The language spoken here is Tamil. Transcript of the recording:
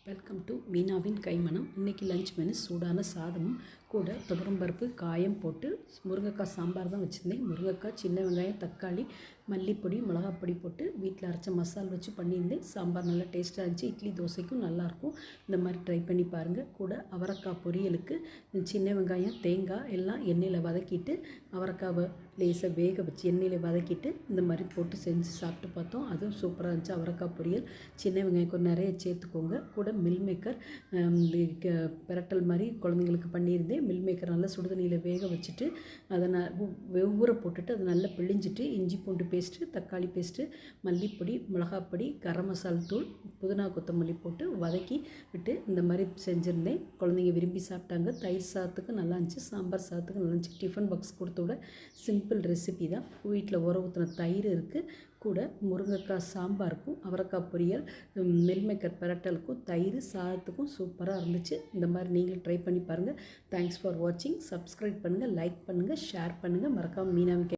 Welcome to மீனாவின் கைமணம். இன்றைக்கி லஞ்ச் மெனு சூடான சாதமும் கூட துவரம்பருப்பு காயம் போட்டு முருங்கைக்காய் சாம்பார் தான் வச்சுருந்தேன். முருங்கைக்காய், சின்ன வெங்காயம், தக்காளி, மல்லிப்பொடி, மிளகாப்பொடி போட்டு வீட்டில் அரைச்ச மசால் வச்சு பண்ணியிருந்தேன். சாம்பார் நல்லா டேஸ்ட்டாக இருந்துச்சு. இட்லி தோசைக்கும் நல்லாயிருக்கும். இந்த மாதிரி ட்ரை பண்ணி பாருங்கள். கூட அவரைக்காய் பொரியலுக்கு சின்ன வெங்காயம், தேங்காய் எல்லாம் எண்ணெயில் வதக்கிட்டு அவரைக்காவை லேசாக வேக வச்சு எண்ணெயில் வதக்கிட்டு இந்த மாதிரி போட்டு செஞ்சு சாப்பிட்டு பார்த்தோம். அதுவும் சூப்பராக இருந்துச்சு. அவரைக்காய் பொரியல், சின்ன வெங்காயம் கொஞ்சம் நிறைய சேர்த்துக்கோங்க. கூட மில் மேக்கர் பிரட்டல் மாதிரி குழந்தைங்களுக்கு பண்ணியிருந்தேன். மில் மேக்கர் நல்லா சுடுதண்ணியில் வேக வச்சுட்டு அதை ஊற போட்டுட்டு அதை நல்லா பிழிஞ்சிட்டு இஞ்சி பூண்டு பேஸ்ட்டு, தக்காளி பேஸ்ட்டு, மல்லிப்பொடி, மிளகாப்பொடி, கரம் மசாலா தூள், புதினா கொத்தமல்லி போட்டு வதக்கி விட்டு இந்த மாதிரி செஞ்சுருந்தேன். குழந்தைங்க விரும்பி சாப்பிட்டாங்க. தயிர் சாதத்துக்கு நல்லா இருந்துச்சு, சாம்பார் சாதத்துக்கு நல்லா இருந்துச்சு. டிஃபன் பாக்ஸ் கொடுத்து விட சிம்பிள் ரெசிபி தான். வீட்டில் ஊற ஊற்றின தயிர் இருக்குது. கூட முருங்கைக்காய் சாம்பாருக்கும் அவரைக்காய் பொரியல், மில் மேக்கர் பிரட்டலுக்கும் தயிர் சாதத்துக்கும் சூப்பராக இருந்துச்சு. இந்த மாதிரி நீங்களும் ட்ரை பண்ணி பாருங்கள். தேங்க்ஸ் ஃபார் வாட்சிங். சப்ஸ்கிரைப் பண்ணுங்கள், லைக் பண்ணுங்கள், ஷேர் பண்ணுங்கள். மறக்காமல் மீனாவின்